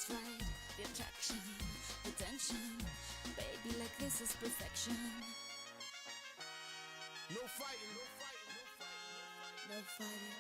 it's right. The attraction, the tension, baby, like this is perfection. No fighting, no fighting, no fighting, no fighting.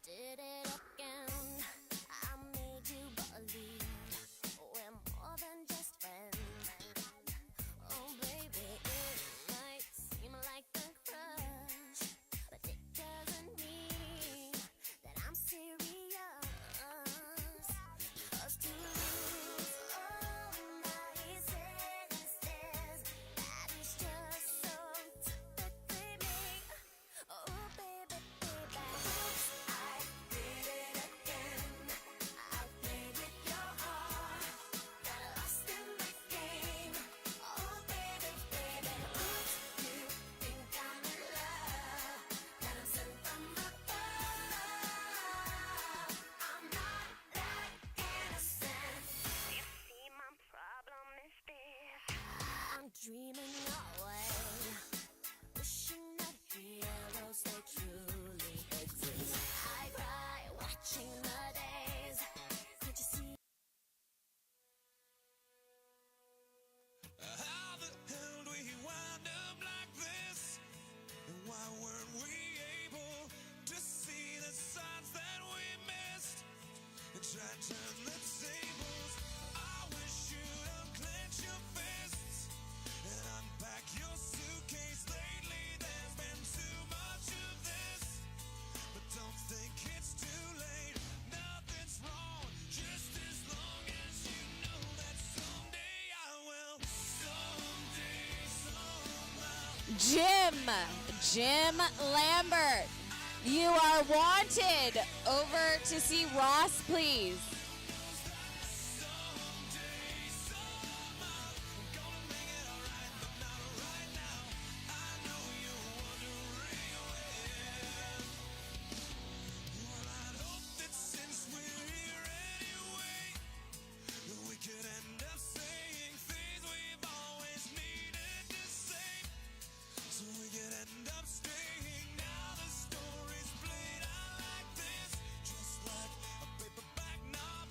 Did it again. I made you believe we're more than just friends. Oh baby, it might seem like a crush, but it doesn't mean that I'm serious. 'Cause to lose all my senses, that is just so typically me. Oh baby, baby, I did it again. I played with your heart, got lost in the game. Oh baby, baby, oops, you think I'm in love, that I'm sent from above. I'm not that innocent. You see, my problem is this: I'm dreaming away, wishing that heroes they truly exist. I cry watching the days. Can't you see? How the hell do we wind up like this? And why weren't we able to see the signs that we missed? And try to turn the tables. I wish you'd unclench your fists and unpack your suitcase. Lately there's been too much of this, but don't think it's too late. Nothing's wrong, just as long as you know that someday I will. Someday, somehow. Jim Lambert, you are wanted. Over to see Ross, please. Someday, somehow, gonna make it alright, but not right now. I know you're wondering when. Well, I'd hope that since we're here anyway, that we could end up saying things we've always needed to say. So we could end up staying. Now the story's played out like this, just like a paperback novel.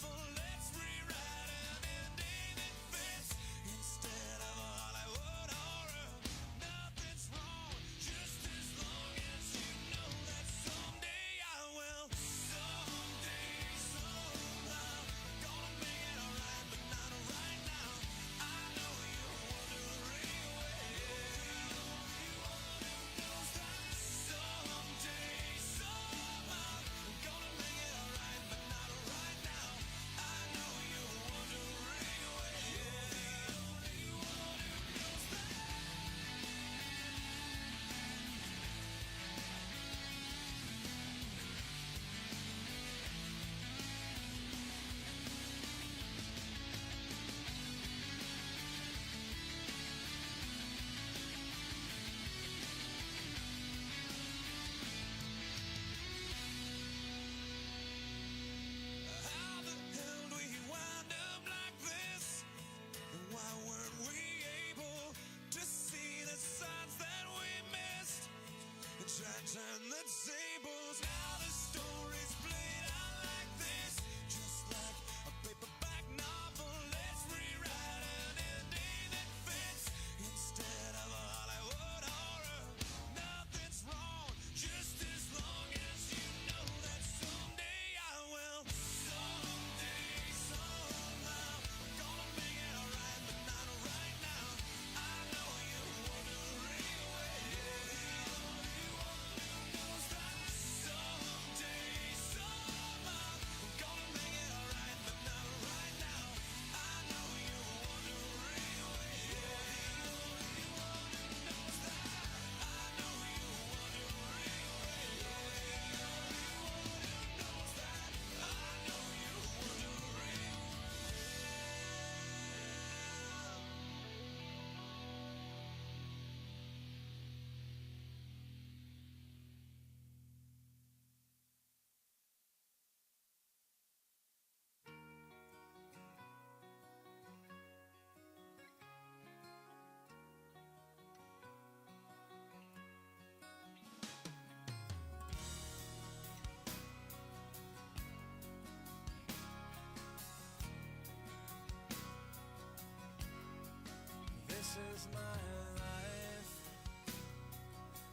This is my life.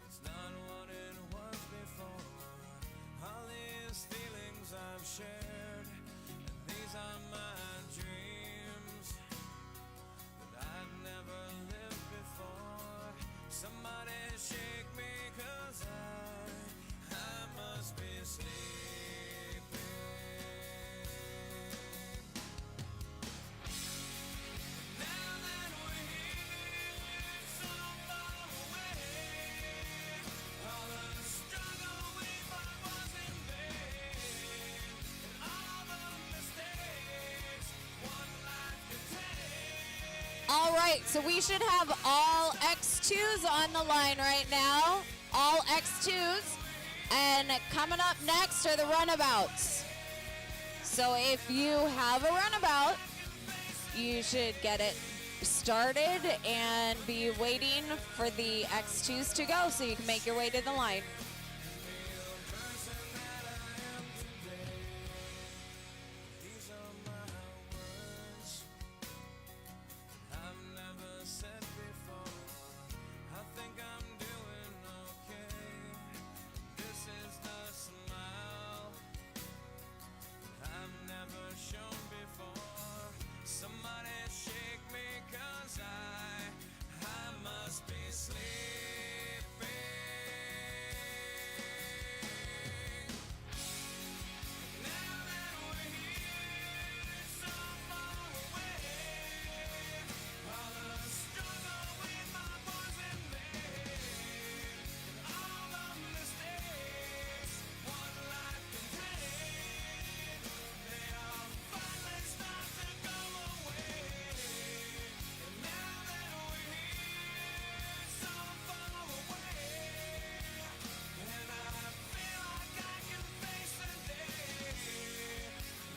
It's not what it was before. All these feelings I've shared, and these are my dreams that I've never lived before. Somebody shake me, 'cause I must be sleeping. Now that we're here, so far away, all the struggle we thought was in vain, and all the mistakes one life could take. All right, so we should have all X2s on the line right now. All X2s. And coming up next are the runabouts. So if you have a runabout, you should get it started and be waiting for the X2s to go so you can make your way to the line. These are my words I've never said before. I think I'm doing okay. This is the smile I've never shown before. Somebody shake me, 'cause I must be sleeping. Now that we're here, so far away, all the struggle we thought was in vain, and all the mistakes one life can take, they all finally start to go away. And now that we're here, so far away, and I feel like I can face the day, I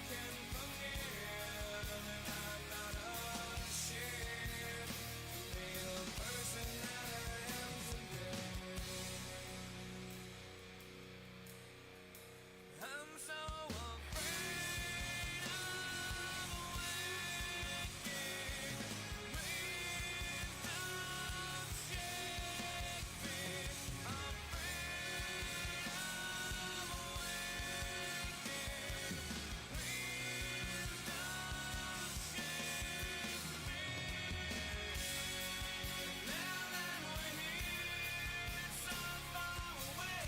can forgive, and I'm not ashamed to be the person that I am today. I'm so afraid of waking. Please don't shake me. Afraid of waking. Please don't shake me. Now that we're here, so far away,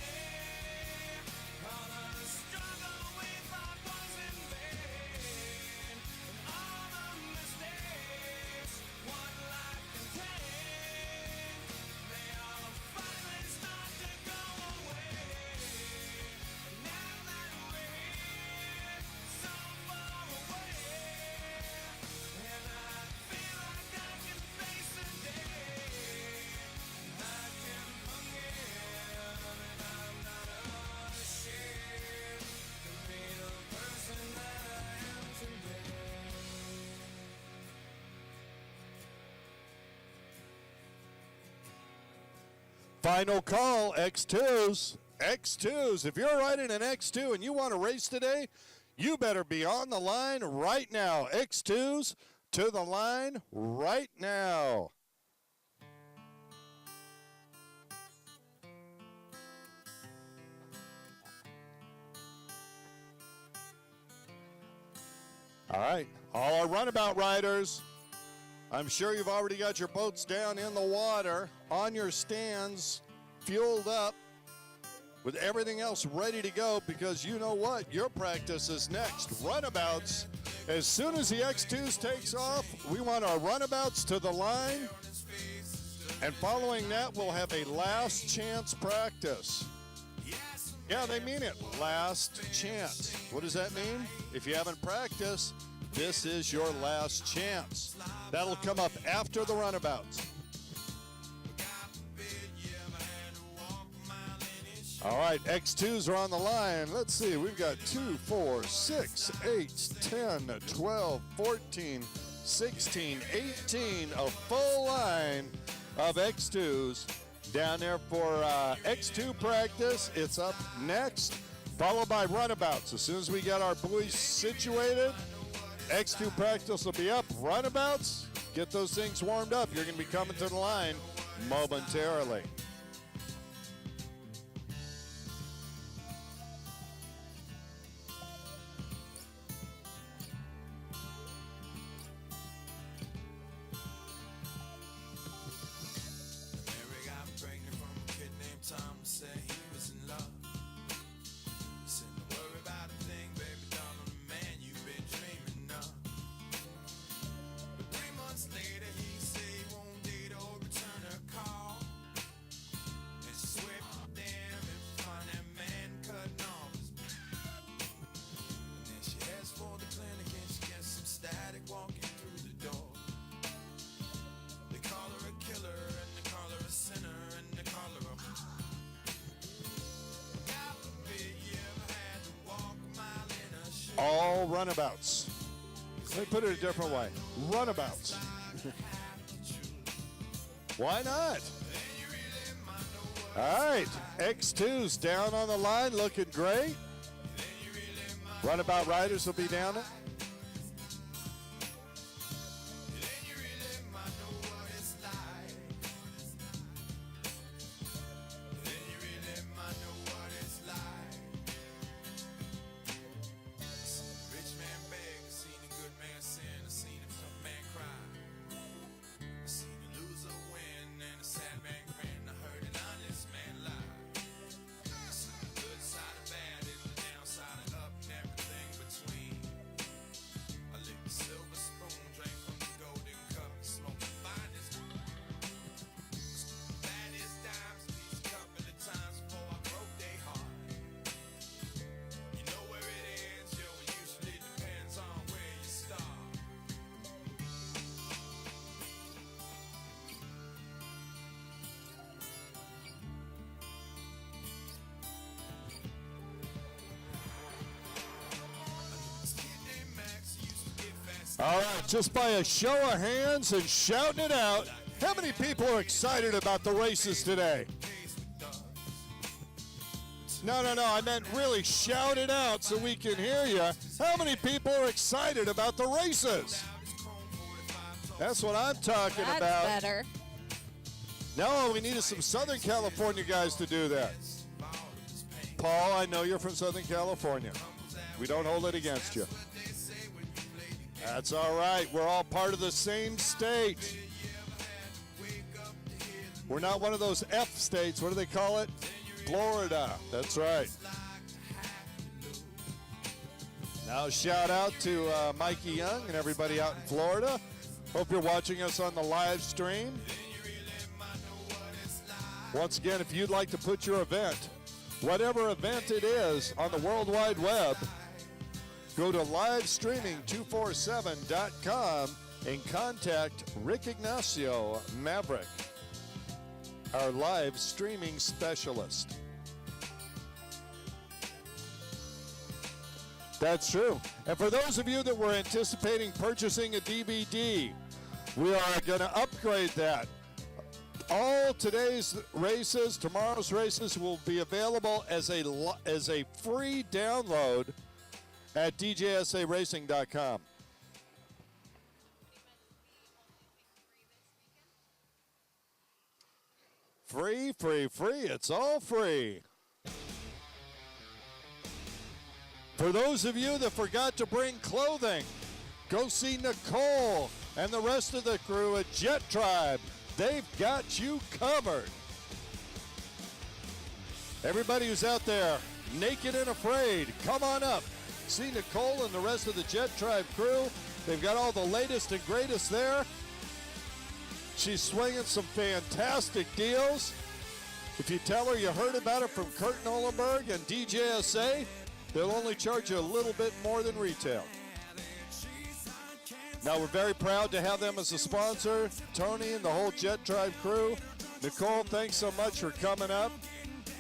all the struggle we thought was in vain, and all the mistakes one life can take, they all finally start to go away. And now that we're here, so far away, and I feel like I can face the day, I can forgive, and I'm not ashamed to be the person that I am today. Final call, X2s. X2s. If you're riding an X2 and you want to race today, you better be on the line right now. X2s to the line right now. All right, all our runabout riders, I'm sure you've already got your boats down in the water, on your stands, fueled up, with everything else ready to go, because you know what? Your practice is next. Runabouts. As soon as the X2s takes off, we want our runabouts to the line. And following that, we'll have a last chance practice. Yeah, they mean it. Last chance. What does that mean? If you haven't practiced, this is your last chance. That'll come up after the runabouts. All right, X2s are on the line. Let's see, we've got 2, 4, 6, 8, 10, 12, 14, 16, 18, a full line of X2s down there for X2 practice. It's up next, followed by runabouts. As soon as we get our buoys situated, X2 practice will be up. Runabouts, get those things warmed up. You're going to be coming to the line momentarily. Mary got pregnant from a kid named Tom, said he was in love. Said, don't worry about a thing, baby, darling, the man you've been dreaming of. But 3 months later, he said he won't date or return her call. And she swept them and found that man cutting off his and then she heads for the clinic and she gets some static walking through the door. They call her a killer and they call her a sinner and they call her a God forbid you ever had to walk a mile in a shoe. All runabouts. Let me put it a different way. Runabouts. Why not? All right. X2's down on the line, looking great. Runabout riders will be down it. Then you really might know what it's like. Then you really might know what it's like. I seen a rich man beg, I seen a good man sin, I seen a tough man cry. I seen a loser win and a sad man grin. I heard an honest man lie. I seen the good side of bad and the downside of up and everything between. I licked the silver spoon, drank from the golden cup, smoked the finest. Baddest dimes, at least a couple of times before I broke their heart. You know where it ends, yo, it usually depends on where you start. This kid named Max used to get fast. All right, just by a show of hands and shouting it out, how many people are excited about the races today? No, I meant really shout it out so we can hear you. How many people are excited about the races? That's what I'm talking That's about. better. No, we needed some Southern California guys to do that. Paul, I know you're from Southern California. We don't hold it against you. That's all right. We're all part of the same state. We're not one of those F states. What do they call it? Florida. That's right. Now shout out to Mikey Young and everybody out in Florida. Hope you're watching us on the live stream. Once again, if you'd like to put your event, whatever event it is, on the World Wide Web, go to livestreaming247.com and contact Rick Ignacio Maverick, our live streaming specialist. That's true. And for those of you that were anticipating purchasing a DVD, we are going to upgrade that. All today's races, tomorrow's races, will be available as a free download at djsaracing.com. Free. It's all free. For those of you that forgot to bring clothing, go see Nicole and the rest of the crew at Jettribe. They've got you covered. Everybody who's out there, naked and afraid, come on up. See Nicole and the rest of the Jettribe crew. They've got all the latest and greatest there. She's swinging some fantastic deals. If you tell her you heard about it from Kurt Nolenberg and DJSA, they'll only charge you a little bit more than retail. Now, we're very proud to have them as a sponsor, Tony and the whole Jettribe crew. Nicole, thanks so much for coming up.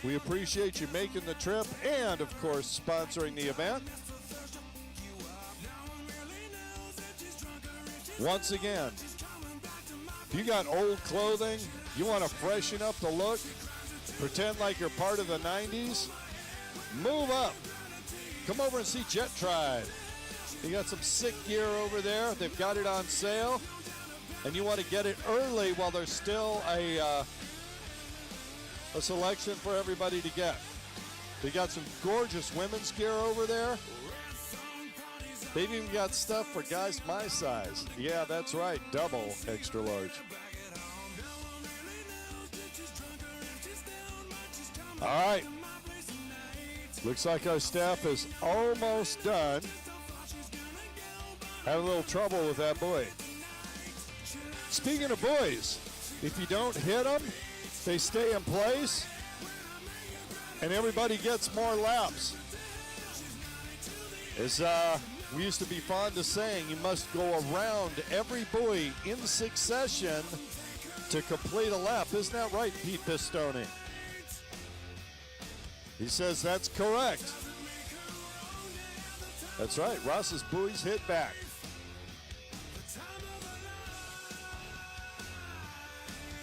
We appreciate you making the trip and, of course, sponsoring the event. Once again, if you got old clothing, you want to freshen up the look, pretend like you're part of the 90s, move up. Come over and see Jettribe. You got some sick gear over there. They've got it on sale. And you want to get it early while there's still a selection for everybody to get. They got some gorgeous women's gear over there. They've even got stuff for guys my size. Yeah, that's right, double extra large. All right. Looks like our staff is almost done. Had a little trouble with that buoy. Speaking of buoys, if you don't hit them, they stay in place, and everybody gets more laps. As we used to be fond of saying, you must go around every buoy in succession to complete a lap. Isn't that right, Pete Pistone? He says that's correct. That's right, Ross's buoys hit back.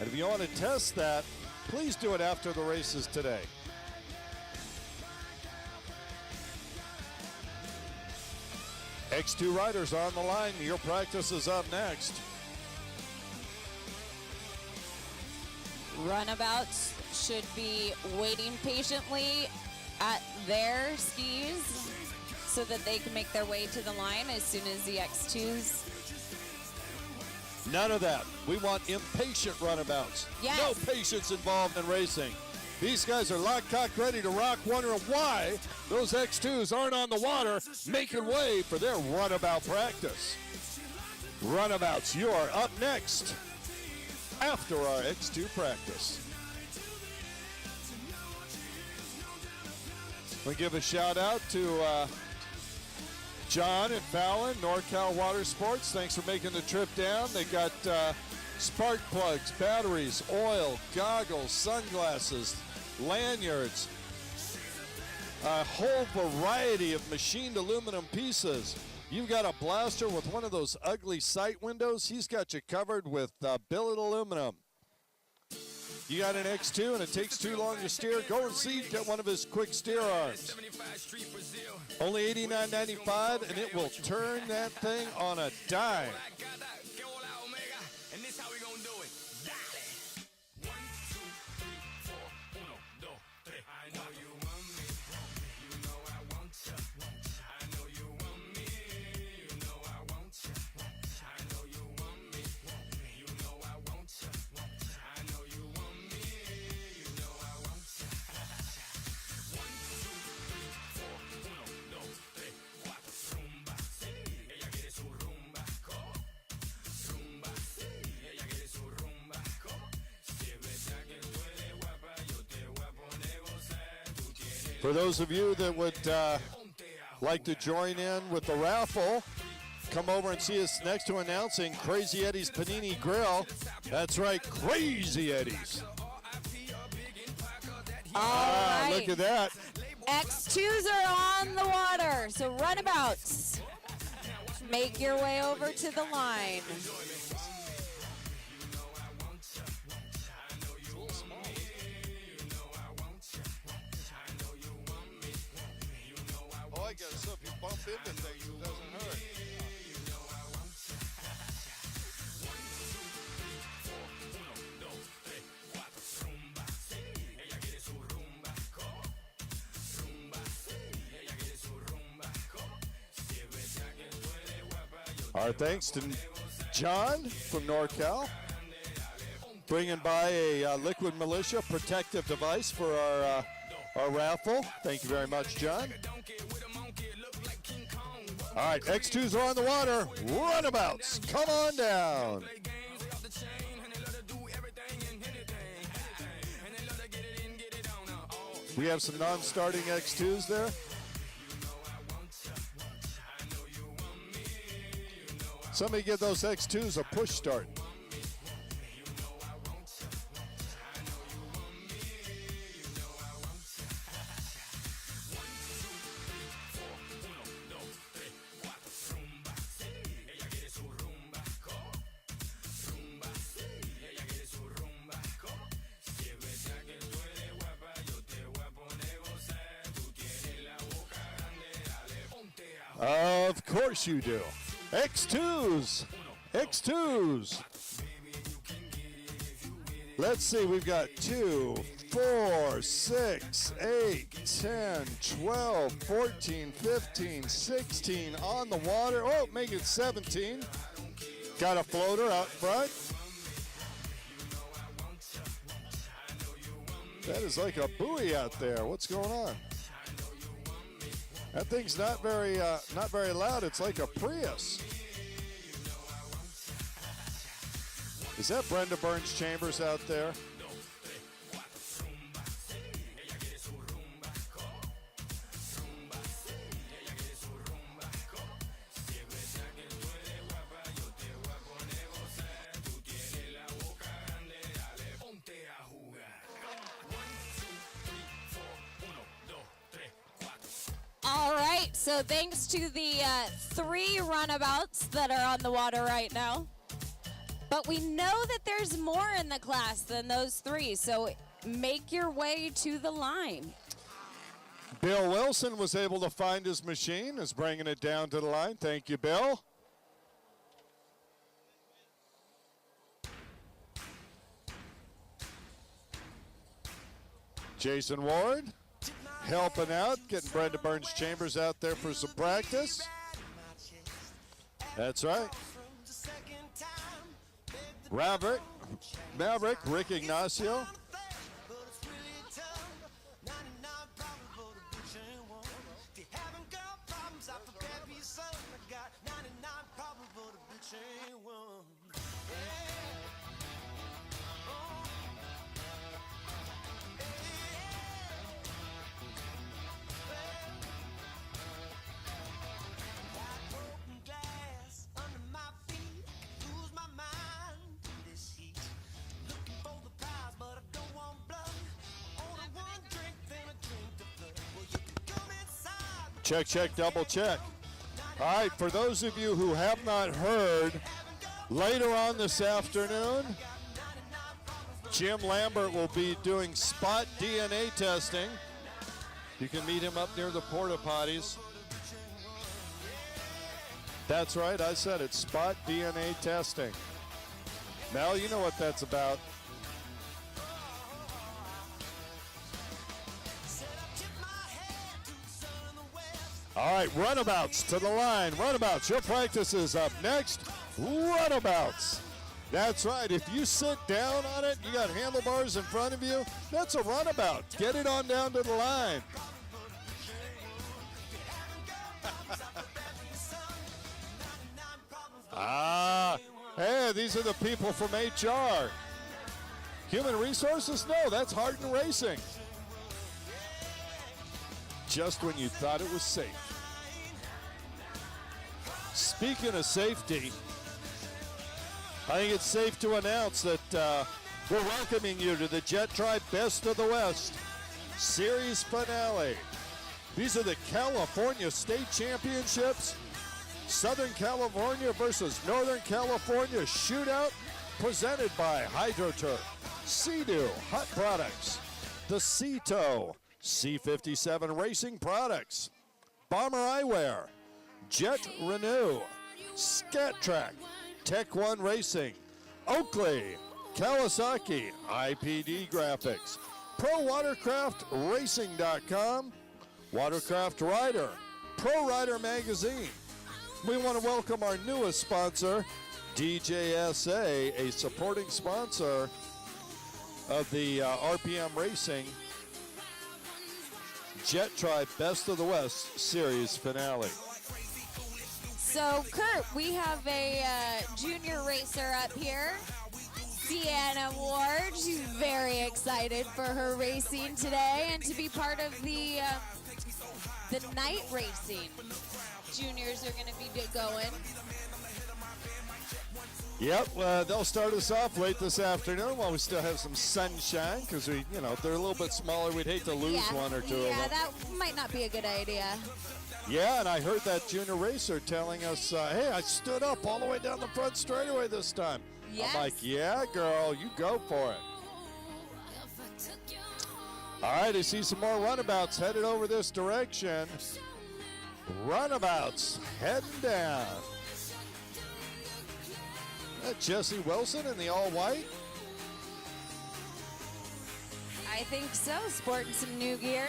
And if you want to test that, please do it after the races today. X2 riders on the line. Your practice is up next. Runabouts should be waiting patiently at their skis so that they can make their way to the line as soon as the X2s. None of that. We want impatient runabouts. Yes. No patience involved in racing. These guys are locked, cocked, ready to rock, wondering why those X2s aren't on the water making way for their runabout practice. Runabouts, you are up next after our X2 practice. We give a shout out to John and Fallon, NorCal Water Sports. Thanks for making the trip down. They got spark plugs, batteries, oil, goggles, sunglasses, lanyards, a whole variety of machined aluminum pieces. You've got a blaster with one of those ugly sight windows. He's got you covered with billet aluminum. You got an X2 and it takes too long to steer? Go and see, get one of his quick steer arms. Only $89.95 and it will turn that thing on a dime. For those of you that would like to join in with the raffle, come over and see us next to announcing Crazy Eddie's Panini Grill. That's right, Crazy Eddie's. All right. Look at that. X2s are on the water, so runabouts, make your way over to the line. Oh, I guess so. If you bump into things, it doesn't hurt. Our thanks to John from NorCal, bringing by a Liquid Militia protective device for our raffle. Thank you very much, John. All right, X2s are on the water. Runabouts, come on down. We have some non-starting X2s there. Somebody give those X2s a push start. Of course you do. X2s. X2s. Let's see, we've got 2, 4, 6, 8, 10, 12, 14, 15, 16 on the water. Oh, make it 17. Got a floater out front. That is like a buoy out there. What's going on? That thing's not very loud. It's like a Prius. Is that Brenda Burns Chambers out there? All right, so thanks to the 3 runabouts that are on the water right now. But we know that there's more in the class than those 3, so make your way to the line. Bill Wilson was able to find his machine, is bringing it down to the line. Thank you, Bill. Jason Ward helping out, getting Brenda Burns Chambers out there for some practice. That's right. Maverick, Rick Ignacio. Check, check, double check. All right, for those of you who have not heard, later on this afternoon, Jim Lambert will be doing spot DNA testing. You can meet him up near the porta potties. That's right, I said it, spot DNA testing. Mel, you know what that's about. All right, runabouts to the line. Runabouts, your practice is up next. Runabouts. That's right. If you sit down on it, you got handlebars in front of you, that's a runabout. Get it on down to the line. Hey, these are the people from HR. Human resources? No, that's Harden Racing. Just when you thought it was safe. Speaking of safety, I think it's safe to announce that we're welcoming you to the Jettribe Best of the West Series finale. These are the California State Championships. Southern California versus Northern California shootout presented by HydroTurf, Sea-Doo Hot Products, the Ceto, C57 Racing Products, Bomber Eyewear, Jet Renew, Scat Track, Tech One Racing, Oakley, Kawasaki, IPD Graphics, ProWatercraftRacing.com, Watercraft Rider, Pro Rider Magazine. We want to welcome our newest sponsor, DJSA, a supporting sponsor of the RPM Racing Jettribe Best of the West Series finale. So, Kurt, we have a junior racer up here, Sienna Ward. She's very excited for her racing today and to be part of the night racing. Juniors are going to be going. Yep, they'll start us off late this afternoon while we still have some sunshine because we, if they're a little bit smaller, we'd hate to lose one or two of them. Yeah, that might not be a good idea. Yeah, and I heard that junior racer telling us, hey, I stood up all the way down the front straightaway this time. Yes. I'm like, yeah, girl, you go for it. All right, I see some more runabouts headed over this direction. runabouts heading down. That Jesse Wilson in the all white. I think so. Sporting some new gear.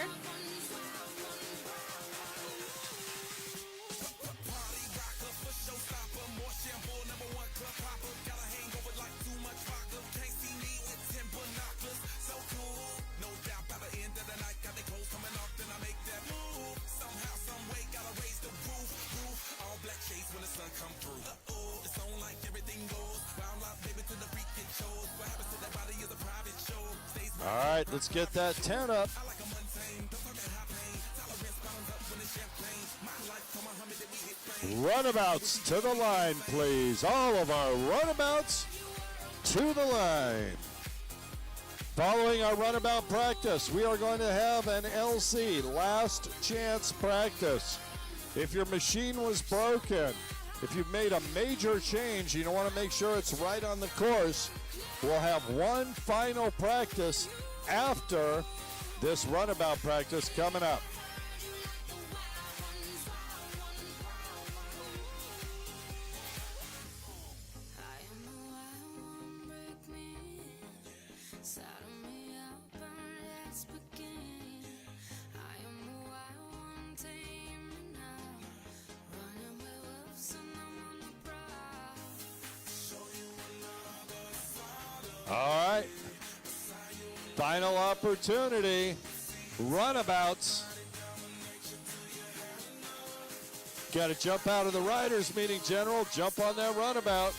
All right, let's get that tent up. Runabouts to the line, please. All of our runabouts to the line. Following our runabout practice, we are going to have an LC, last chance practice. If your machine was broken, if you've made a major change, you want to make sure it's right on the course, we'll have one final practice after this runabout practice coming up. All right, final opportunity, runabouts. Got to jump out of the riders meeting, General. Jump on that runabout.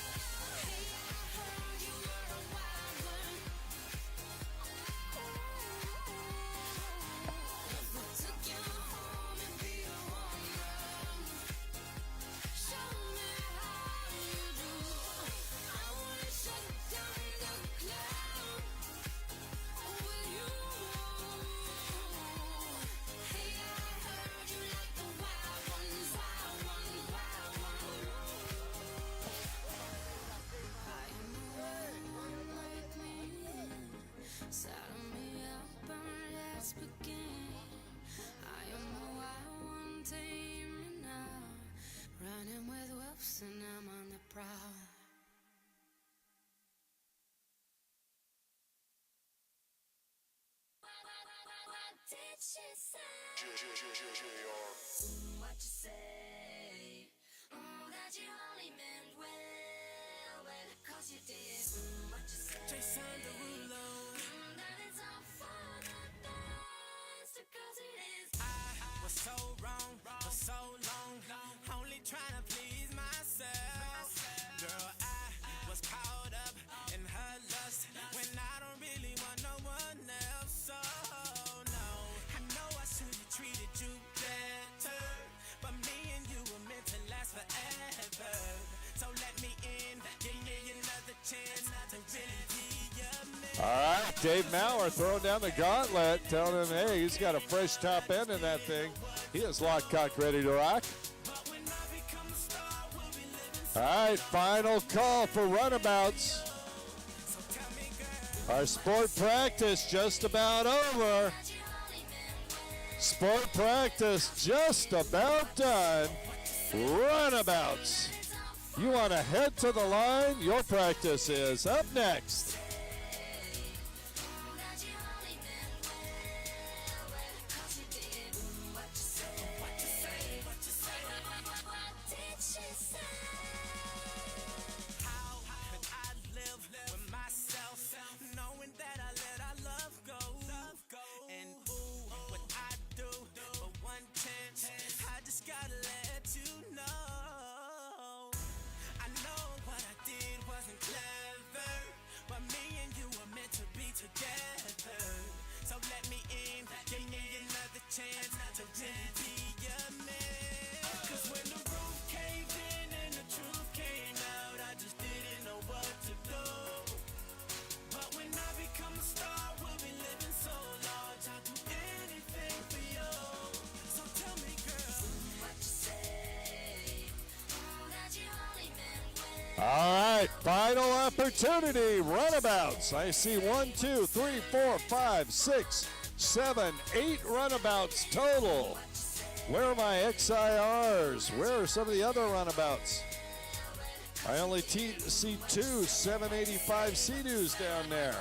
What you say? That you only meant well, 'cause you did. What you say? Jason Derulo. That it's all for the best, 'cause it is. I was so wrong for so long, only trying to please myself. Girl, I was caught up in her lust when I don't really want no one else. So no, I know I should have treated you better, but me and you were meant to last forever. So let me in, give me another chance to really be your man. All right, Dave Maurer throwing down the gauntlet, telling him, hey, he's got a fresh top end in that thing. He is locked, cocked, ready to rock. All right, final call for runabouts. Our sport practice just about over. Sport practice just about done. Runabouts. You want to head to the line? Your practice is up next. All right, final opportunity, runabouts. I see 1, 2, 3, 4, 5, 6, 7, 8 runabouts total. Where are my XIRs? Where are some of the other runabouts? I only see two 785 Sea-Doos down there.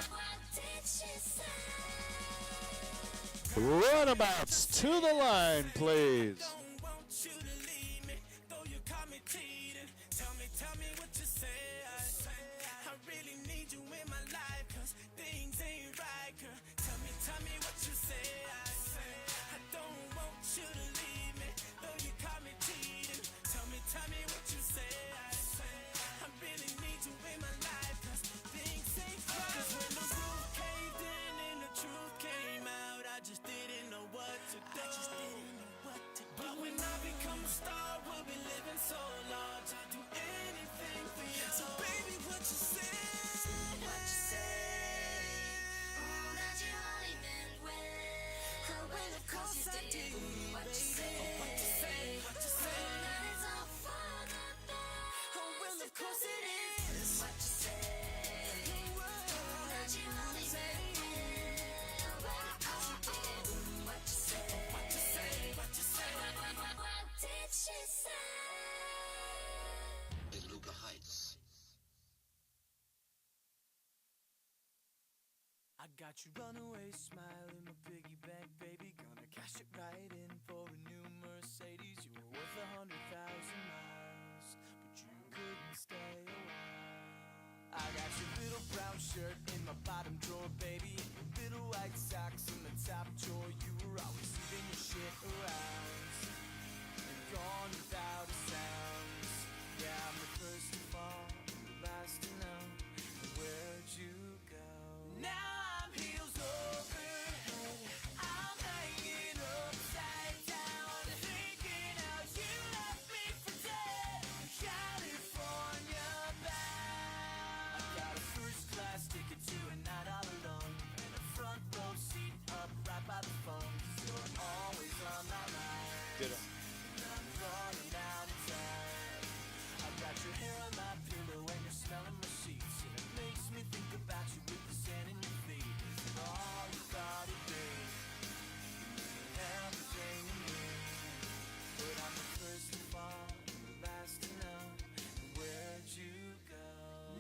Runabouts to the line, please. Don't want you to leave me, though you caught me cheating. Tell me what you say. I really need you in my life, 'cause things ain't right, girl. Tell me what you say. I don't want you to leave me, though you caught me cheating. Tell me what you say. I really need you in my life, 'cause things ain't right. 'Cause when the roof caved in and the truth came out, I just didn't know what to do. But when I become a star, we'll be living so large. I'll do anything for you. So baby, what you say? What you say? That you only meant well. Well, of course you did. What you say? What you say? What you say? That it's all for the best. Oh, well, of course it is. What you say? That you only meant well. Well, of course you did. What you say? What you say? What you say? What did she say? Beluga Heights. I got your runaway smile in my piggy bank, baby. Gonna cash it right in for a new Mercedes. You were worth 100,000 miles, but you couldn't stay a while. I got your little brown shirt in my bottom drawer, baby, and your little white socks in the top drawer. You were always leaving your shit around and gone without a sound. Yeah, I'm the first to fall, the last to know. Where'd you go? Now I'm heels over head. I'm hanging upside down, thinking how you left me for dead. California bound. I got a first class ticket to a night all alone, and a front row seat up right by the phone. 'Cause you're always on my mind. Ditto. I'm running out of time. I got your hair on my pillow and you're smelling my sheets, and it makes me think about you with the sand in your feet. Is it all you thought it'd be? Everything you knew, but I'm the first to fall, the last to know. Where'd you go?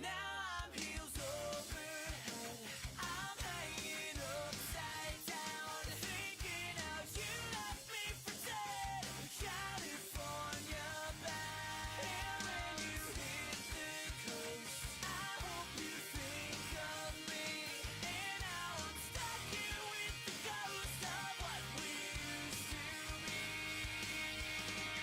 Now I'm heels over head. I'm hanging upside down, thinking how you left me for dead. California bound. And when you hit the coast, I hope you think of me. And now I'm stuck here with the ghost of what we used to be.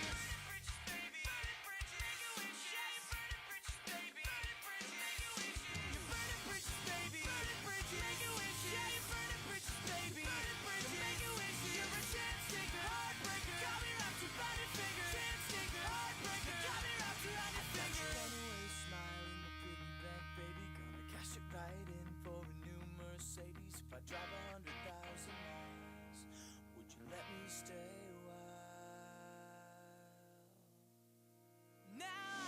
Burning bridges, baby. Make a wish, yeah, you burning bridges, baby. You burning bridges, baby. Make a wish, yeah, you burning bridges, baby. Make a wish, you're a chance taker, heartbreaker. Got me wrapped around your finger. Chance taker, heartbreaker. Got me wrapped around your finger. Runaway smile in my piggy bank, baby. Gonna cash it right in for a new Mercedes. If I drive 100,000 miles, would you let me stay a while? Now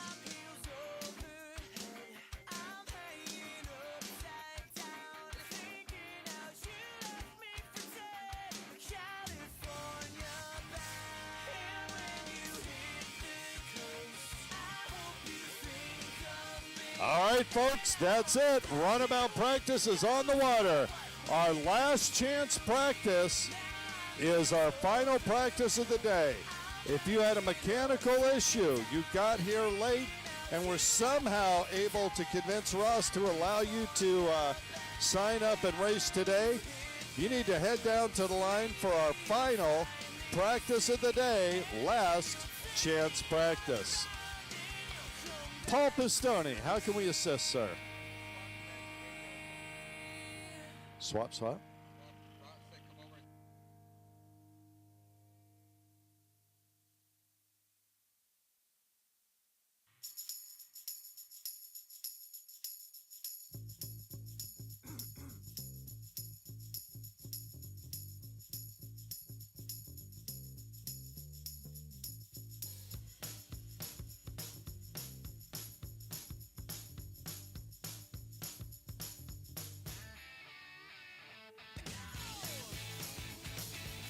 I'm heels over head. I'm hanging upside down, thinking how you left me for dead. California bound. And when you hit the coast, I hope you think of me. All right, folks, that's it. Runabout practice is on the water. Our last chance practice is our final practice of the day. If you had a mechanical issue, you got here late, and were somehow able to convince Ross to allow you to sign up and race today, you need to head down to the line for our final practice of the day, last chance practice. Paul Pistone, how can we assist, sir? Swap, swap.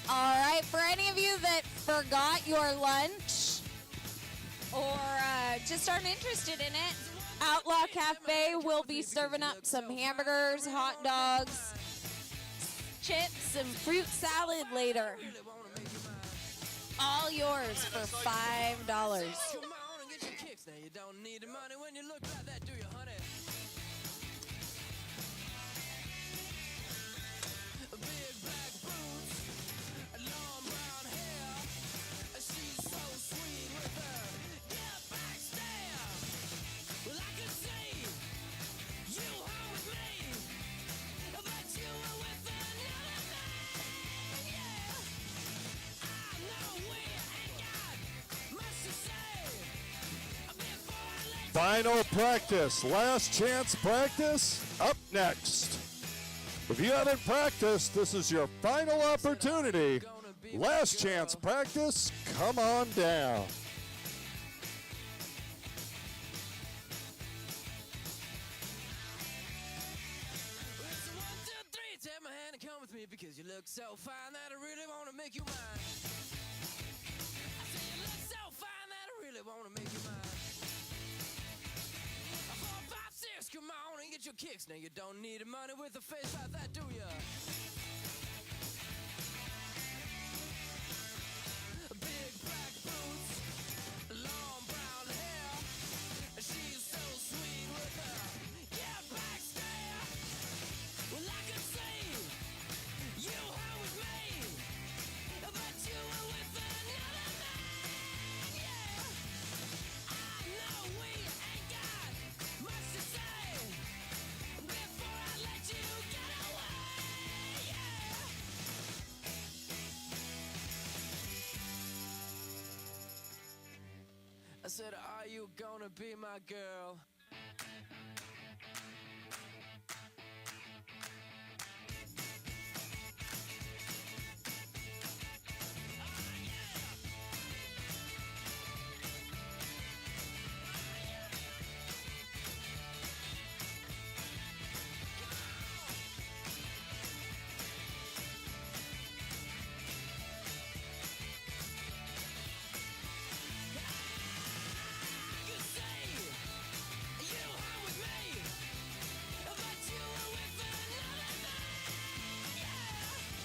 All right, for any of you that forgot your lunch or just aren't interested in it, Outlaw Cafe will be serving up some hamburgers, hot dogs, chips, and fruit salad later. All yours for $5. Come on and get your kicks. Now you don't need the money when you look like that, do you, honey? Big black boots, long brown hair. She's so sweet with her get back stare. Well, I can see you home with me, but you were with another man, yeah. I know we ain't got much to say before I let Final practice, last chance practice, up next. If you haven't practiced, this is your final opportunity. Last chance practice, come on down. It's 1, 2, 3, take my hand and come with me because you look so fine that I really want to make you mine. I say you look so fine that I really want to make you mine. 4, 5, 6, come on and get your kicks. Now you don't need the money with a face like that, do ya? Big black boots, long brown hair. She's so sweet with her get back stare. Well, I can see you home with me, but you were with another man, yeah. I know we ain't got much to say before I let you get away, yeah. I said, are you gonna be my girl? You say you home with me, but you were with another man, yeah.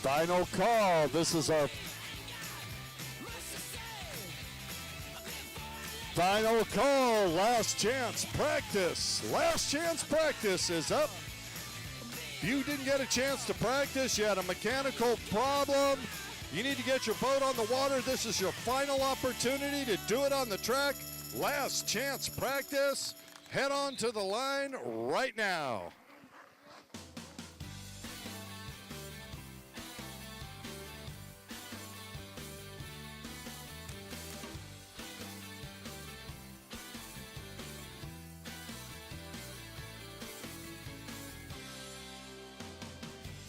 Final call, this is our Much to say before I let final call, last chance practice. Last chance practice is up. If you didn't get a chance to practice, you had a mechanical problem, you need to get your boat on the water, this is your final opportunity to do it on the track. Last chance practice. Head on to the line right now.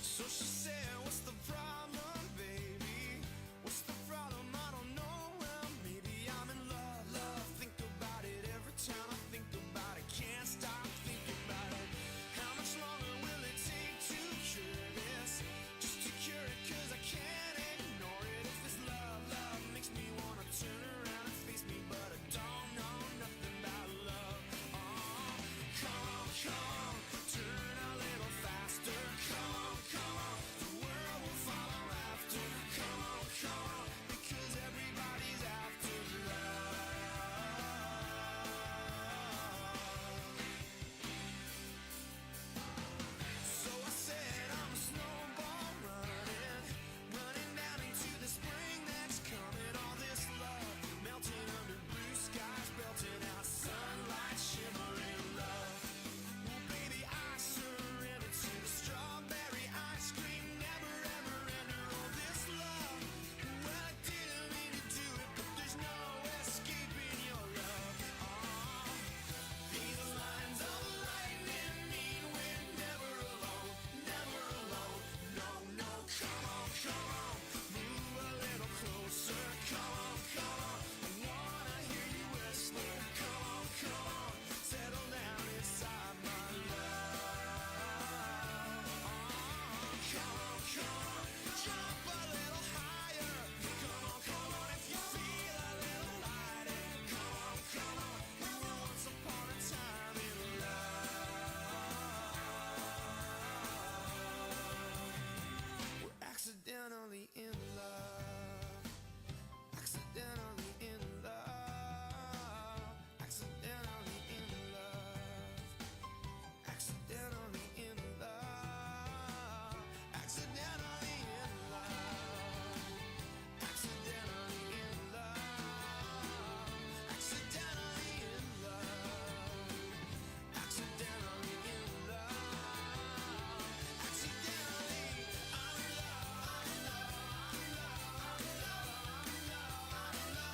So she said, what's the problem, baby? What's the problem? I don't know. Well, maybe I'm in love. Think about it every time I think about it. Can't stop thinking about it. How accidentally in love. Accidentally in love. Accidentally in love. Accidentally in love. Accidentally in love. Accidentally in love. Accidentally in love. Accidentally in love. Accidentally, I'm in love. I'm in love. I'm in love. I'm in love. I'm in love.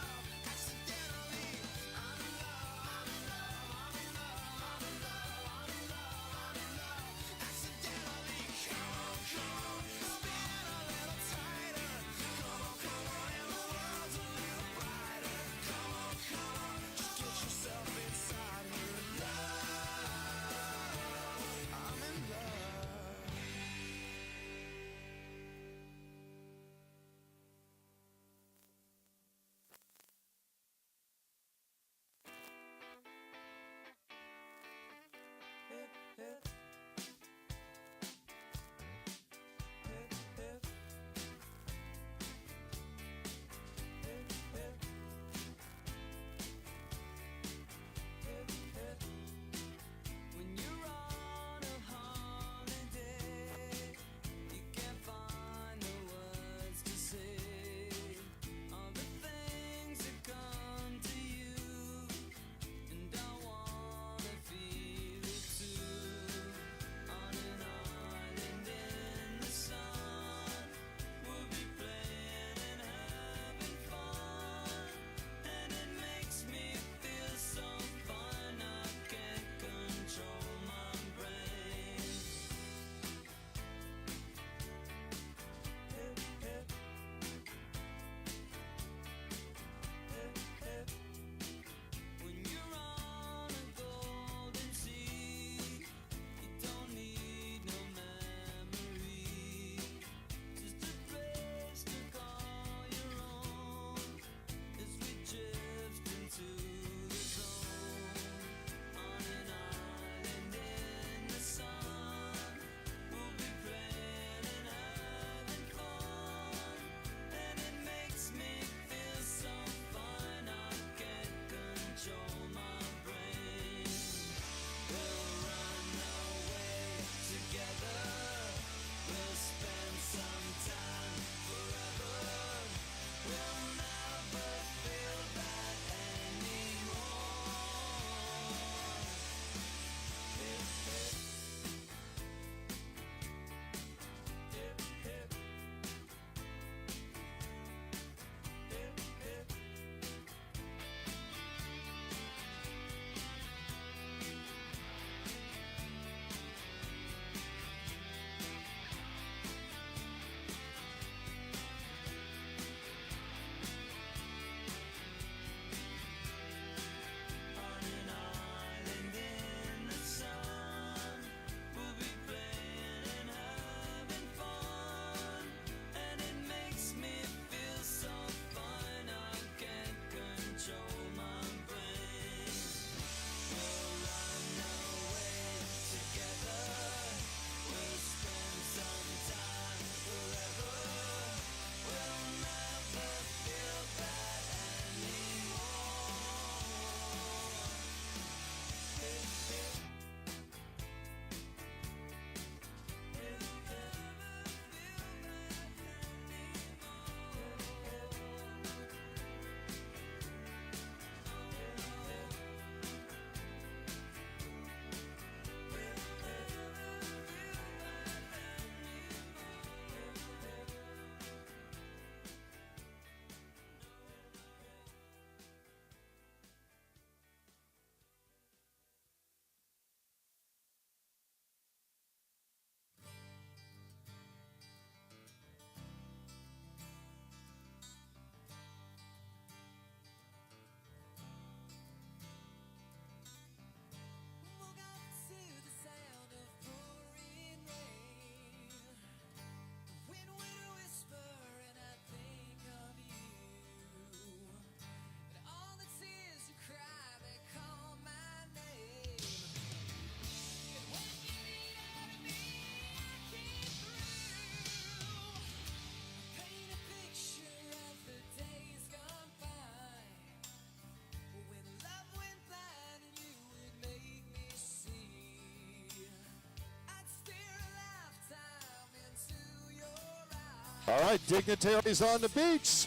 All right, dignitaries on the beach.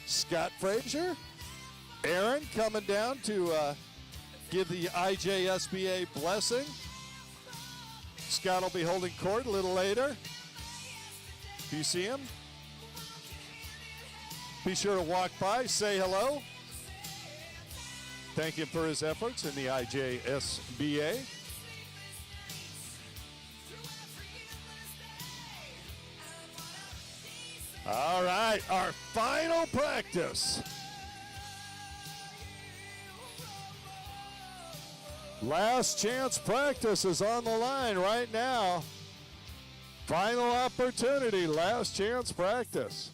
Scott Frazier, Aaron coming down to give the IJSBA blessing. Scott will be holding court a little later. If you see him, be sure to walk by, say hello. Thank him for his efforts in the IJSBA. All right, our final practice. Last chance practice is on the line right now. Final opportunity, last chance practice.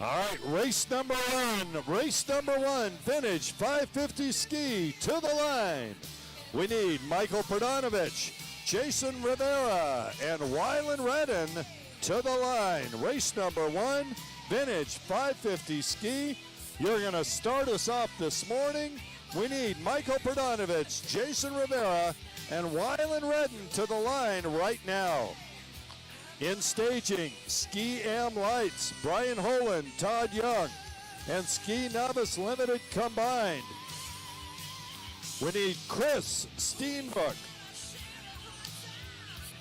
All right, race number one, vintage 550 ski to the line. We need Michael Perdonovich, Jason Rivera, and Wylan Redden to the line. Race number one, vintage 550 ski. You're going to start us off this morning. We need Michael Perdonovich, Jason Rivera, and Wylan Redden to the line right now. In staging, Ski Am Lights, Brian Holand, Todd Young, and Ski Novice Limited combined. We need Chris Steenbuck,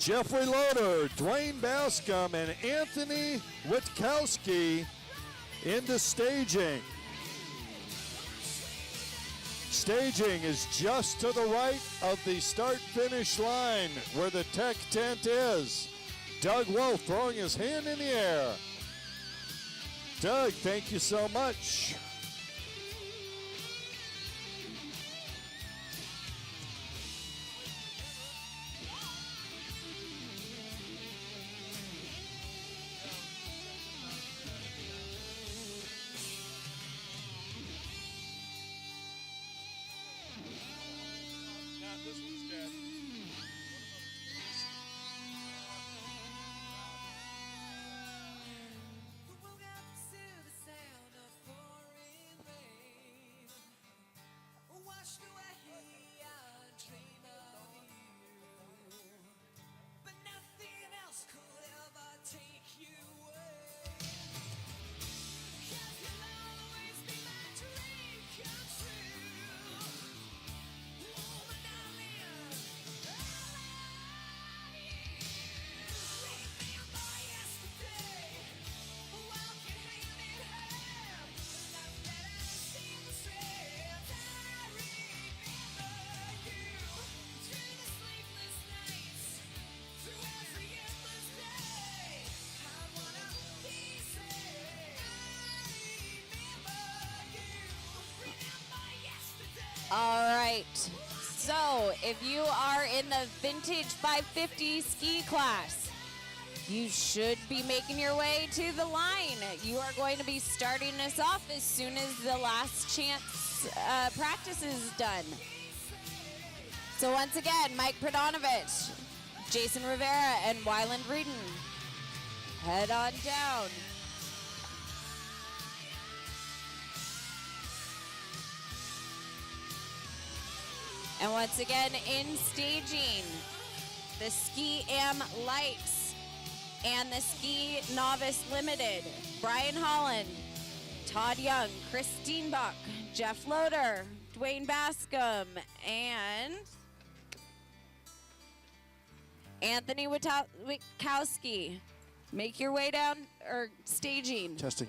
Jeffrey Loader, Dwayne Bascom, and Anthony Witkowski into staging. Staging is just to the right of the start-finish line where the tech tent is. Doug Wolf throwing his hand in the air. Doug, thank you so much. All right. So if you are in the vintage 550 ski class, you should be making your way to the line. You are going to be starting us off as soon as the last chance practice is done. So once again, Mike Perdonovich, Jason Rivera, and Wyland Redden. Head on down. And once again, in staging, the Ski Am Lights and the Ski Novice Limited, Brian Holland, Todd Young, Chris Steenbuck, Jeff Loader, Dwayne Bascom, and Anthony Witkowski. Make your way down, or staging. Testing.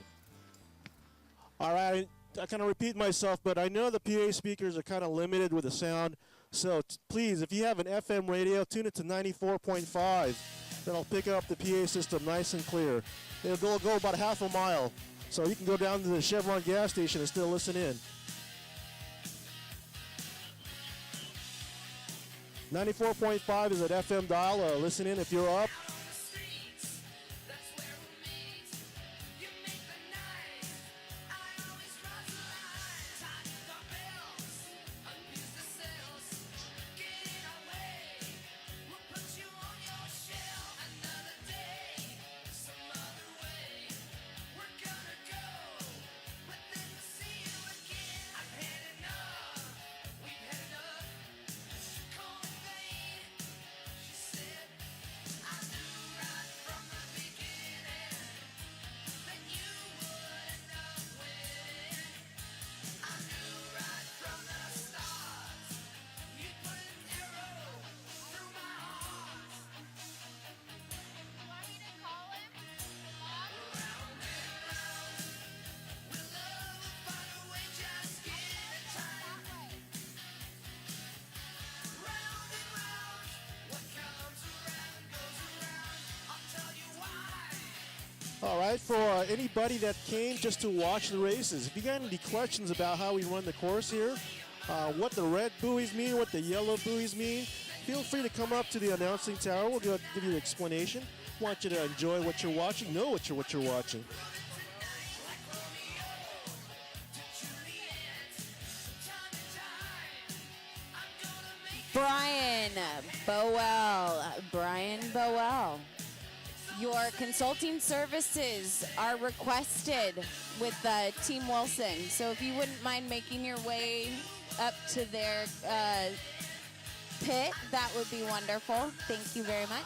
All right, I kind of repeat myself, but I know the PA speakers are kind of limited with the sound. So please, if you have an FM radio, tune it to 94.5. That'll pick up the PA system nice and clear. It'll go about half a mile. So you can go down to the Chevron gas station and still listen in. 94.5 is an FM dial. Listen in if you're up. right, for anybody that came just to watch the races. If you got any questions about how we run the course here, what the red buoys mean, what the yellow buoys mean, feel free to come up to the announcing tower. We'll give you an explanation. Want you to enjoy what you're watching, know what you're watching. Brian Bowell. Your consulting services are requested with Team Wilson. So if you wouldn't mind making your way up to their pit, that would be wonderful. Thank you very much.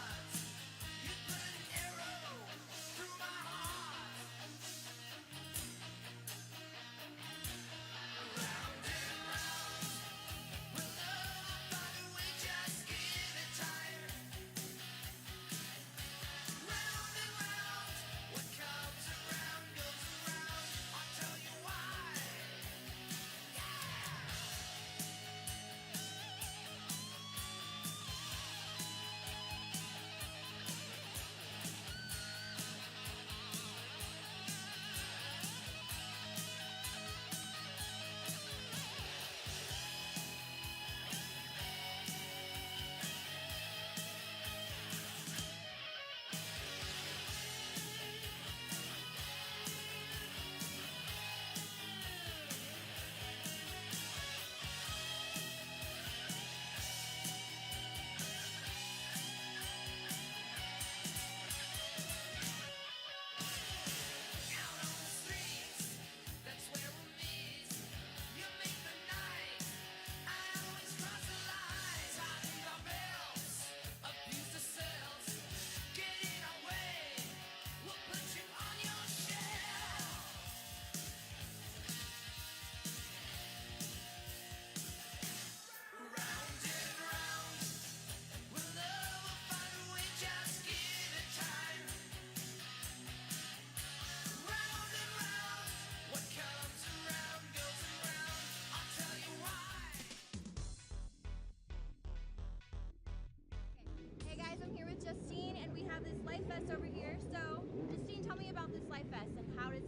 Hey guys, I'm here with Justine, and we have this Life Fest over here. So, Justine, tell me about this Life Fest and how is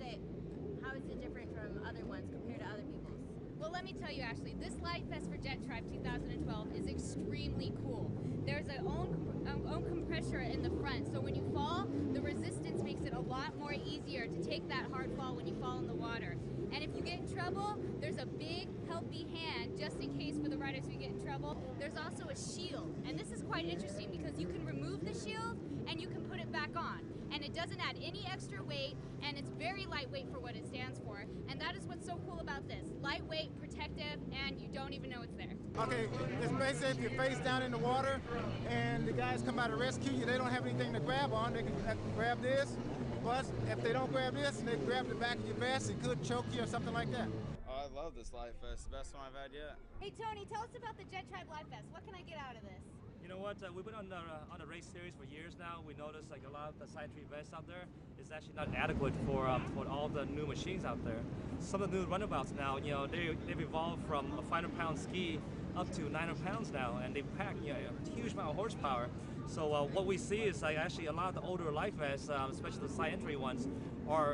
it different from other ones compared to other people's? Well, let me tell you, Ashley, this Life Fest for Jettribe 2012 is extremely cool. There's an own compressor in the front, so when you fall, the resistance makes it a lot more easier to take that hard fall when you fall in the water. And if you get in trouble, there's a big helpy hand just in case for the riders who get in trouble. There's also a shield, and this is quite interesting because you can remove the shield and you can put it back on. And it doesn't add any extra weight, and it's very lightweight for what it stands for. And that is what's so cool about this. Lightweight, protective, and you don't even know it's there. Okay, it's basically if you're face down in the water and the guys come out to rescue you, they don't have anything to grab on. They can grab this, but if they don't grab this, they grab the back of your vest, it could choke you or something like that. Oh, I love this Life Fest. The best one I've had yet. Hey Tony, tell us about the Jettribe Life Fest. What can I get out of this? You know what? We've been on the race series for years now. We noticed like a lot of the side tree vests out there is actually not adequate for all the new machines out there. Some of the new runabouts now, you know, they've evolved from a 500-pound ski up to 900 pounds now, and they pack a huge amount of horsepower. So what we see is like actually a lot of the older Life vests, especially the side entry ones,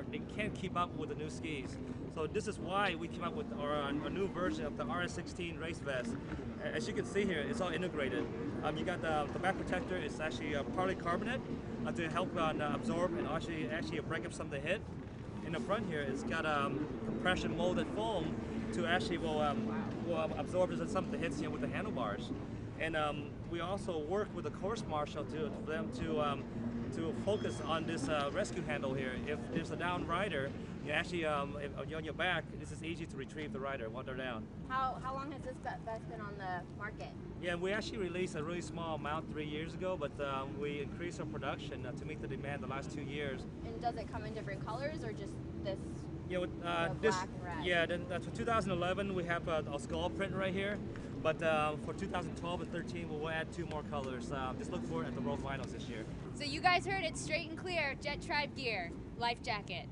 they can't keep up with the new skis. So this is why we came up with our new version of the RS16 race vest. As you can see here, it's all integrated. You got the back protector. It's actually polycarbonate to help absorb and actually break up some of the hit. In the front here, it's got compression molded foam to actually will absorb some of the hits with the handlebars. And we also work with the course marshal for them to focus on this rescue handle here. If there's a down rider, you actually if you're on your back, this is easy to retrieve the rider while they're down. How long has this vest been on the market? Yeah, we actually released a really small amount 3 years ago, but we increased our production to meet the demand the last 2 years. And does it come in different colors or just this? Yeah, with, this black and red. Yeah, then for 2011 we have a skull print right here, but for 2012 and 13 we'll add 2 more colors. Just look for it at the World Finals this year. So you guys heard it straight and clear, Jettribe gear, life jacket.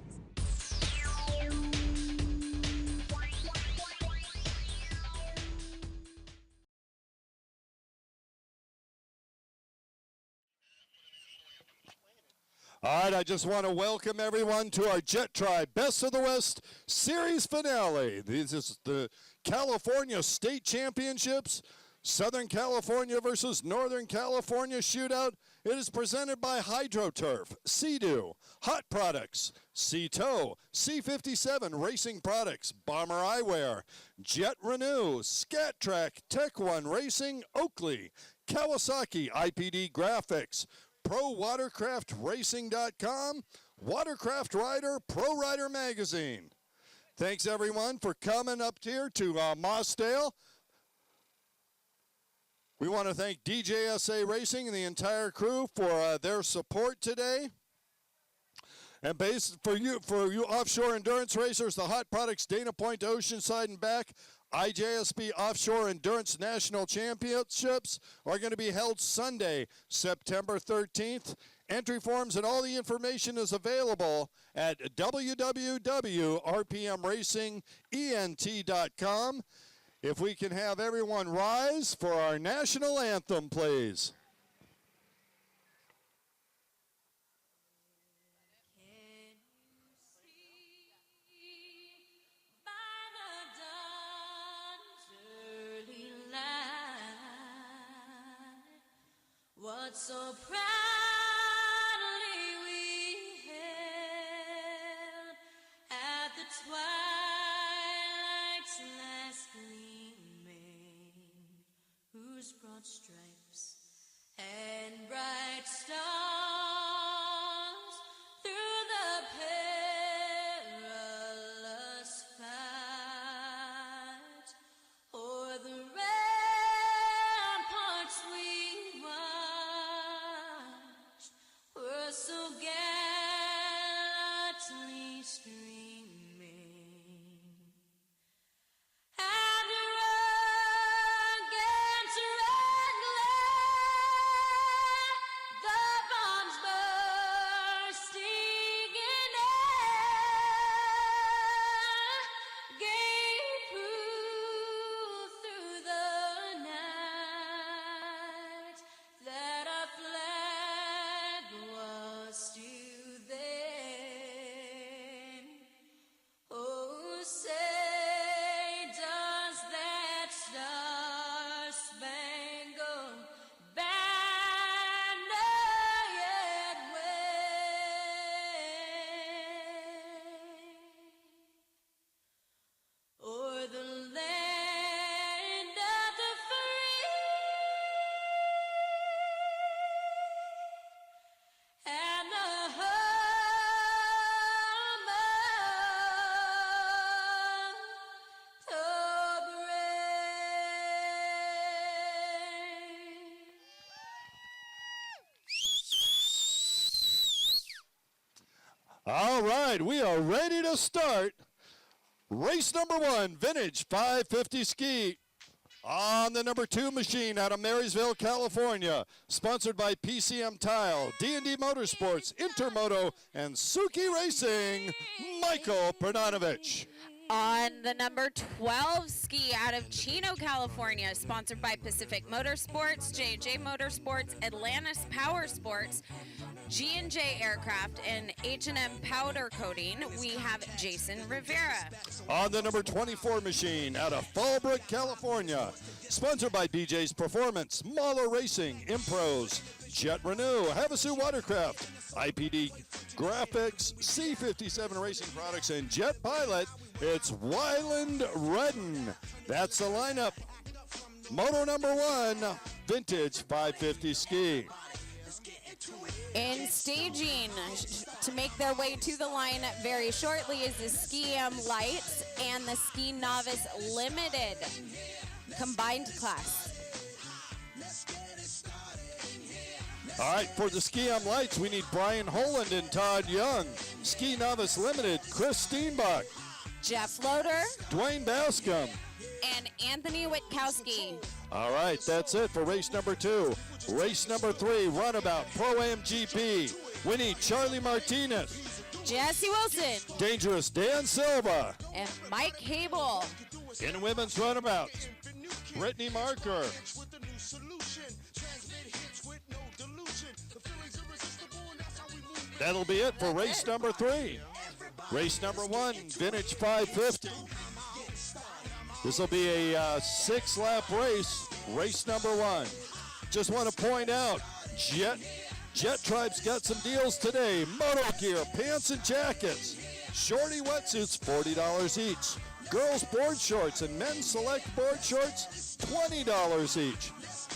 All right, I just want to welcome everyone to our Jettribe Best of the West Series finale. This is the California State Championships, Southern California versus Northern California shootout. It is presented by HydroTurf, Sea-Doo, Hot Products, Sea-Tow, C57 Racing Products, Bomber Eyewear, Jet Renew, Scat Track, Tech One Racing, Oakley, Kawasaki IPD Graphics, ProWatercraftRacing.com, Watercraft Rider, Pro Rider Magazine. Thanks everyone for coming up here to Mossdale. We want to thank DJSA Racing and the entire crew for their support today. And for you offshore endurance racers, the Hot Products Dana Point to Oceanside and back IJSB Offshore Endurance National Championships are going to be held Sunday, September 13th. Entry forms and all the information is available at www.rpmracingent.com. If we can have everyone rise for our national anthem, please. What so proudly we hailed at the twilight's last gleaming, whose broad stripes and bright stars through the perilous fight o'er the ramparts we watched were so gallantly streaming. And against red glare, the bombs bursting in air gave proof through the night that our flag was still there. Oh, say does that star-spangled banner yet wave o'er the land of the free and the home of the brave. All right, we are ready to start race number 1, Vintage 550 Ski. On the number 2 machine out of Marysville, California, sponsored by PCM Tile, D&D Motorsports, Intermoto, and Suki Racing, Michael Pernanovich. On the number 12 ski out of Chino, California, sponsored by Pacific Motorsports, JJ Motorsports, Atlantis Power Sports, G&J Aircraft, and H&M Powder Coating, we have Jason Rivera. On the number 24 machine out of Fallbrook, California, sponsored by BJ's Performance, Mahler Racing, Impros, Jet Renew, Havasu Watercraft, IPD Graphics, C57 Racing Products, and Jet Pilot, it's Wyland Redden. That's the lineup. Moto number 1, Vintage 550 Ski. In staging to make their way to the line very shortly is the Ski M Lights and the Ski Novice Limited combined class. All right, for the Ski M Lights, we need Brian Holland and Todd Young. Ski Novice Limited, Chris Steenbach, Jeff Loader, Dwayne Bascom, and Anthony Witkowski. All right, that's it for race number 2. Race number 3, Runabout, Pro-Am GP. We need Charlie Martinez, Jesse Wilson, Dangerous Dan Silva. and Mike Hable. In women's runabouts, Brittany Marker, That'll be it for race number 3. Race number 1, Vintage 550. This will be a 6-lap race, race number 1. Just want to point out, Jettribe's got some deals today. Moto gear, pants and jackets. Shorty wetsuits, $40 each. Girls board shorts and men's select board shorts, $20 each.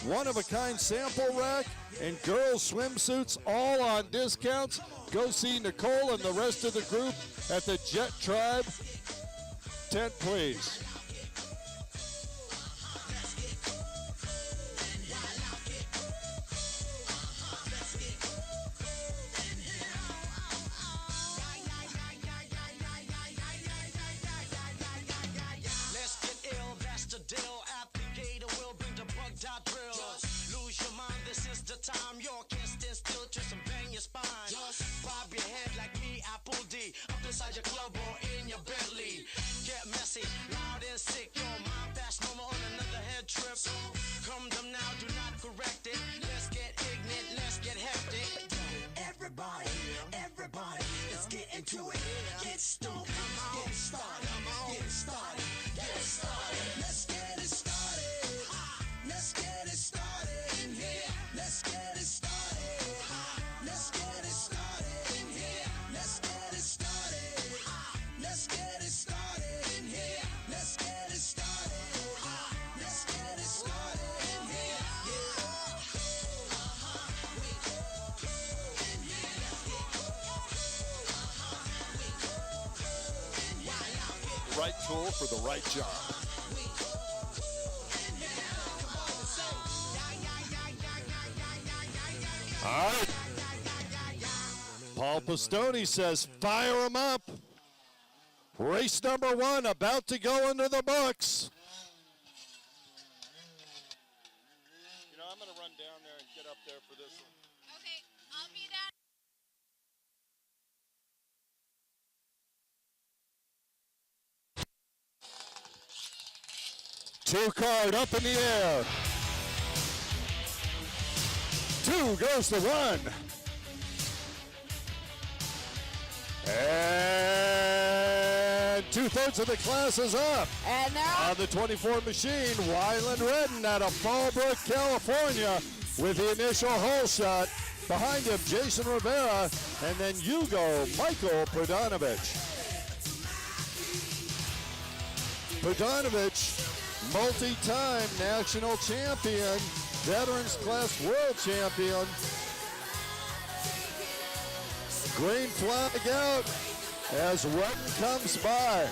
One-of-a-kind sample rack and girls swimsuits, all on discounts. Go see Nicole and the rest of the group at the Jettribe tent, please. Let's get ill, that's the deal. Applicator will bring the bug dot drill. Just lose your mind, this is the time. You can't stand still, twist and bang your spine. Just bob your head like me, Apple D. Up inside your club or in your Bentley. Get messy, loud and sick. Your mind fast, no more on another head trip. So come them now, do not correct it. Let's get ignorant, let's get hectic. Everybody, let's get into it. Get stoked, get started, get started, get started. Let's get it started. Let's get it started in here. Let's get it started. Let's get it started in here. Let's get it started. Let's get it started in here. Let's get it started. Let's get it started in here. Right tool for the right job. All right. Paul Pistone says, fire them up. Race number 1 about to go into the books. You know, I'm going to run down there and get up there for this one. Okay, I'll be down. Two card up in the air. 2 goes to 1. And 2/3 of the class is up. And they're On the 24 machine, Wyland Redden out of Fallbrook, California with the initial hole shot. Behind him, Jason Rivera, and then Hugo Michael Perdonovich. Perdonovich, multi-time national champion, Veterans Class World Champion. Green flag out as Redden comes by.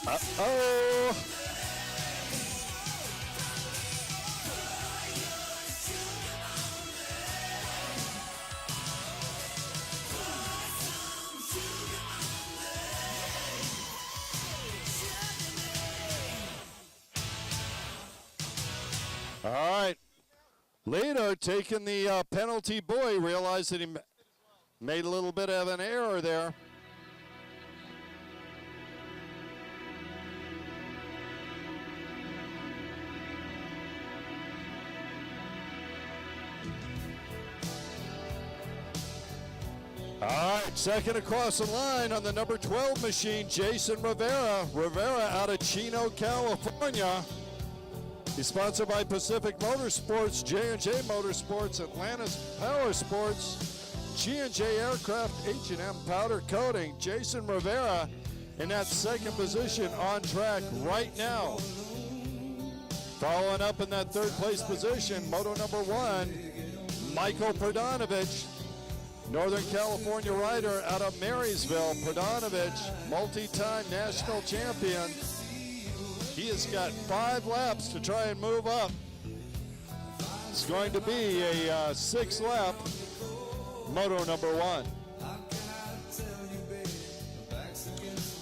Uh-oh. All right. Lito taking the penalty buoy, realized that he made a little bit of an error there. All right, second across the line on the number 12 machine, Jason Rivera. Rivera out of Chino, California. He's sponsored by Pacific Motorsports, J&J Motorsports, Atlantis Power Sports, G&J Aircraft, H&M Powder Coating. Jason Rivera in that second position on track right now. Following up in that third place position, moto number 1, Michael Perdonovich. Northern California rider out of Marysville, Perdonovich, multi-time national champion. He has got 5 laps to try and move up. It's going to be a 6-lap moto number 1.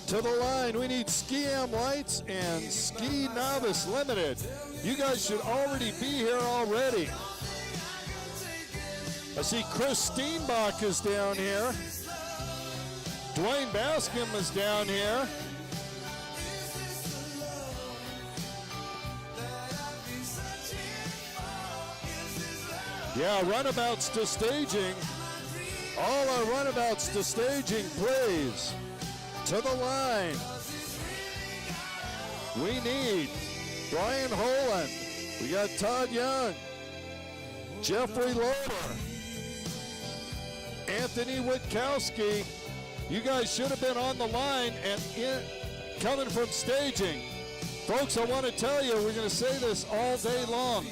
To the line, we need Ski Am Lights and Ski Novice Limited. You guys should already be here already. I see Chris Steenbach is down here. Dwayne Bascom is down here. Yeah, runabouts to staging. All our runabouts to staging, please. To the line. We need Brian Holand. We got Todd Young. Jeffrey Loder. Anthony Witkowski. You guys should have been on the line and coming from staging. Folks, I want to tell you, we're going to say this all day long.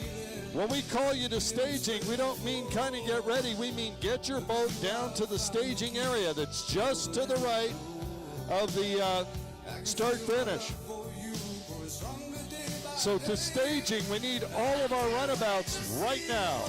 When we call you to staging, we don't mean kind of get ready. We mean get your boat down to the staging area that's just to the right of the start finish. So to staging, we need all of our runabouts right now.